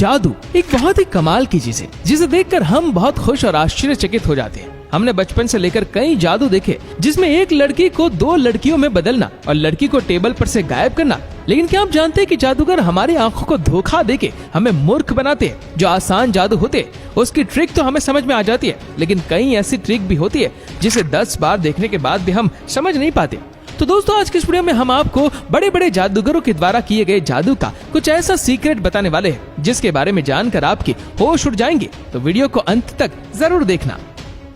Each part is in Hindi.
जादू एक बहुत ही कमाल की चीज है जिसे देखकर हम बहुत खुश और आश्चर्यचकित हो जाते हैं। हमने बचपन से लेकर कई जादू देखे जिसमें एक लड़की को दो लड़कियों में बदलना और लड़की को टेबल पर से गायब करना। लेकिन क्या आप जानते हैं कि जादूगर हमारी आंखों को धोखा देके हमें मूर्ख बनाते हैं। जो आसान जादू होते हैं उसकी ट्रिक तो हमें समझ में आ जाती है, लेकिन कई ऐसी ट्रिक भी होती है जिसे 10 बार देखने के बाद भी हम समझ नहीं पाते। तो दोस्तों आज के इस वीडियो में हम आपको बड़े बड़े जादूगरों के द्वारा किए गए जादू का कुछ ऐसा सीक्रेट बताने वाले हैं जिसके बारे में जानकर आपकी होश उड़ जाएंगे। तो वीडियो को अंत तक जरूर देखना।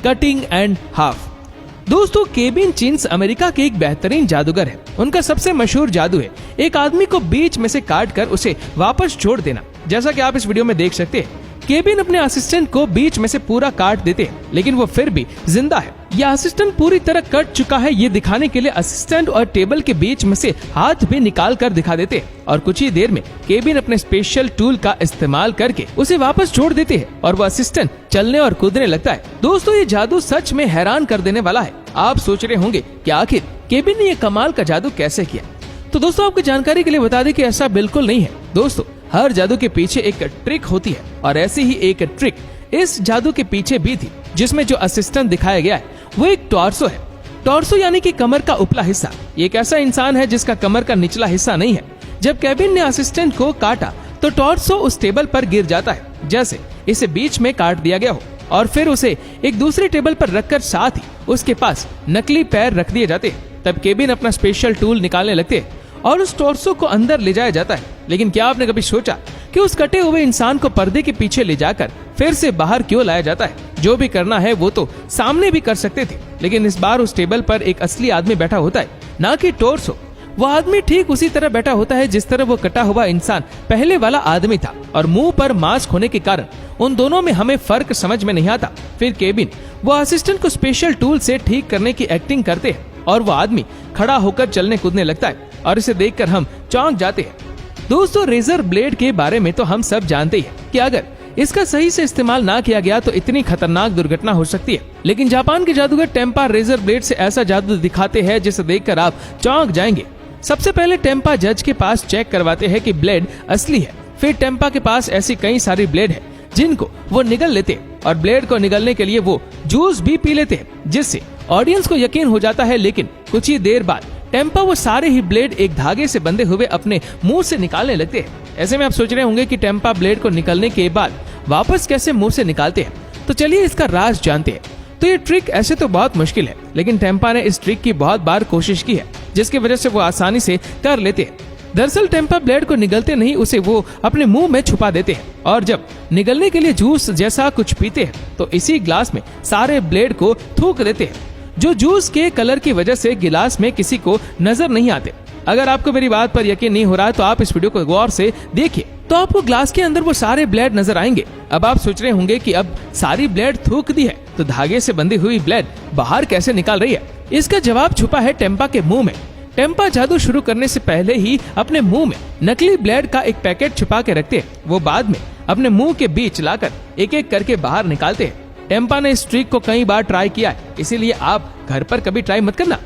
Cutting and half. दोस्तों केविन चिंस अमेरिका के एक बेहतरीन जादूगर है। उनका सबसे मशहूर जादू है एक आदमी को बीच में से काट कर उसे वापस जोड़ देना। जैसा कि आप इस वीडियो में देख सकते हैं केविन अपने असिस्टेंट को बीच में से पूरा काट देते हैं, लेकिन वो फिर भी जिंदा है। यह असिस्टेंट पूरी तरह कट चुका है ये दिखाने के लिए असिस्टेंट और टेबल के बीच में से हाथ भी निकाल कर दिखा देते हैं और कुछ ही देर में केविन अपने स्पेशल टूल का इस्तेमाल करके उसे वापस जोड़ देते हैं और वो असिस्टेंट चलने और कूदने लगता है। दोस्तों ये जादू सच में हैरान कर देने वाला है। आप सोच रहे होंगे कि आखिर केविन ने ये कमाल का जादू कैसे किया। तो दोस्तों आपकी जानकारी के लिए बता दें कि ऐसा बिल्कुल नहीं है। दोस्तों हर जादू के पीछे एक ट्रिक होती है और ऐसी ही एक ट्रिक इस जादू के पीछे भी थी, जिसमें जो असिस्टेंट दिखाया गया है वो एक टॉर्सो है। टॉर्सो यानी कि कमर का उपला हिस्सा। ये एक ऐसा इंसान है जिसका कमर का निचला हिस्सा नहीं है। जब केविन ने असिस्टेंट को काटा तो टॉर्सो उस टेबल पर गिर जाता है जैसे इसे बीच में काट दिया गया हो, और फिर उसे एक दूसरी टेबल पर रखकर साथ ही उसके पास नकली पैर रख दिए जाते हैं। तब केविन अपना स्पेशल टूल निकालने लगते हैं और उस टॉर्सो को अंदर ले जाया जाता है। लेकिन क्या आपने कभी सोचा कि उस कटे हुए इंसान को पर्दे के पीछे ले जाकर फिर से बाहर क्यों लाया जाता है? जो भी करना है वो तो सामने भी कर सकते थे, लेकिन इस बार उस टेबल पर एक असली आदमी बैठा होता है, ना कि टॉर्सो। वो आदमी ठीक उसी तरह बैठा होता है जिस तरह वो कटा हुआ इंसान पहले वाला आदमी था, और मुंह पर मास्क होने के कारण उन दोनों में हमें फर्क समझ में नहीं आता। फिर केविन वो असिस्टेंट को स्पेशल टूल से ठीक करने की एक्टिंग करते हैं और वो आदमी खड़ा होकर चलने कूदने लगता है और इसे देखकर हम चौंक जाते हैं। दोस्तों रेजर ब्लेड के बारे में तो हम सब जानते हैं कि अगर इसका सही से इस्तेमाल ना किया गया तो इतनी खतरनाक दुर्घटना हो सकती है। लेकिन जापान के जादूगर टेम्पा रेजर ब्लेड से ऐसा जादू दिखाते हैं जिसे देखकर आप चौंक जाएंगे। सबसे पहले टेम्पा जज के पास चेक करवाते हैं कि ब्लेड असली है। फिर टेम्पा के पास ऐसी कई सारी ब्लेड है जिनको वो निगल लेते हैं, और ब्लेड को निगलने के लिए वो जूस भी पी लेते हैं जिससे ऑडियंस को यकीन हो जाता है। लेकिन कुछ ही देर बाद टेम्पा वो सारे ही ब्लेड एक धागे से बंधे हुए अपने मुंह से निकालने लगते हैं। ऐसे में आप सोच रहे होंगे कि टेम्पा ब्लेड को निकलने के बाद वापस कैसे मुंह से निकालते हैं। तो चलिए इसका राज जानते हैं। तो ये ट्रिक ऐसे तो बहुत मुश्किल है, लेकिन टेम्पा ने इस ट्रिक की बहुत बार कोशिश की है जिसकी वजह से वो आसानी से कर लेते हैं। दरअसल टेम्पा ब्लेड को निगलते नहीं उसे वो अपने मुंह में छुपा देते हैं, और जब निगलने के लिए जूस जैसा कुछ पीते हैं तो इसी ग्लास में सारे ब्लेड को थूक देते हैं, जो जूस के कलर की वजह से गिलास में किसी को नजर नहीं आते। अगर आपको मेरी बात पर यकीन नहीं हो रहा है तो आप इस वीडियो को गौर से देखिए, तो आपको ग्लास के अंदर वो सारे ब्लेड नजर आएंगे। अब आप सोच रहे होंगे कि अब सारी ब्लेड थूक दी है तो धागे से बंधी हुई ब्लेड बाहर कैसे निकाल रही है? इसका जवाब छुपा है टेम्पा के मुंह में। टेम्पा जादू शुरू करने से पहले ही अपने मुंह में नकली ब्लेड का एक पैकेट छुपा के रखते हैं। वो बाद में अपने मुंह के बीच लाकर एक एक करके बाहर निकालते हैं। टेम्पा ने इस ट्रिक को कई बार ट्राई किया है, इसीलिए आप घर पर कभी ट्राई मत करना।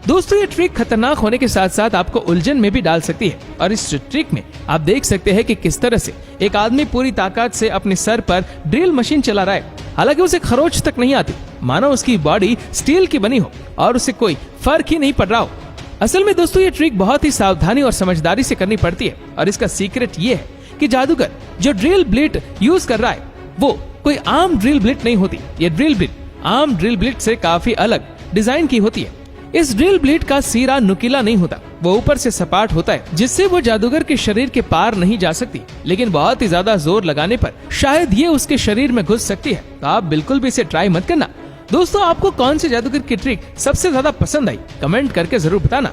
दोस्तों ये ट्रिक खतरनाक होने के साथ साथ आपको उलझन में भी डाल सकती है, और इस ट्रिक में आप देख सकते हैं कि किस तरह से एक आदमी पूरी ताकत से अपने सर पर ड्रिल मशीन चला रहा है। हालांकि उसे खरोच तक नहीं आती, मानो उसकी बॉडी स्टील की बनी हो और उसे कोई फर्क ही नहीं पड़ रहा हो। असल में दोस्तों ये ट्रिक बहुत ही सावधानी और समझदारी से करनी पड़ती है, और इसका सीक्रेट ये है कि जादूगर जो ड्रिल ब्लेड यूज कर रहा है वो कोई आम ड्रिल ब्लेड नहीं होती। ये ड्रिल ब्लेड आम ड्रिल ब्लेड से काफी अलग डिजाइन की होती है। इस ड्रिल ब्लेड का सिरा नुकीला नहीं होता, वो ऊपर से सपाट होता है जिससे वो जादूगर के शरीर के पार नहीं जा सकती, लेकिन बहुत ही ज्यादा जोर लगाने पर शायद ये उसके शरीर में घुस सकती है। तो आप बिल्कुल भी इसे ट्राई मत करना। दोस्तों आपको कौन से जादूगर की ट्रिक सबसे ज्यादा पसंद आई कमेंट करके जरूर बताना।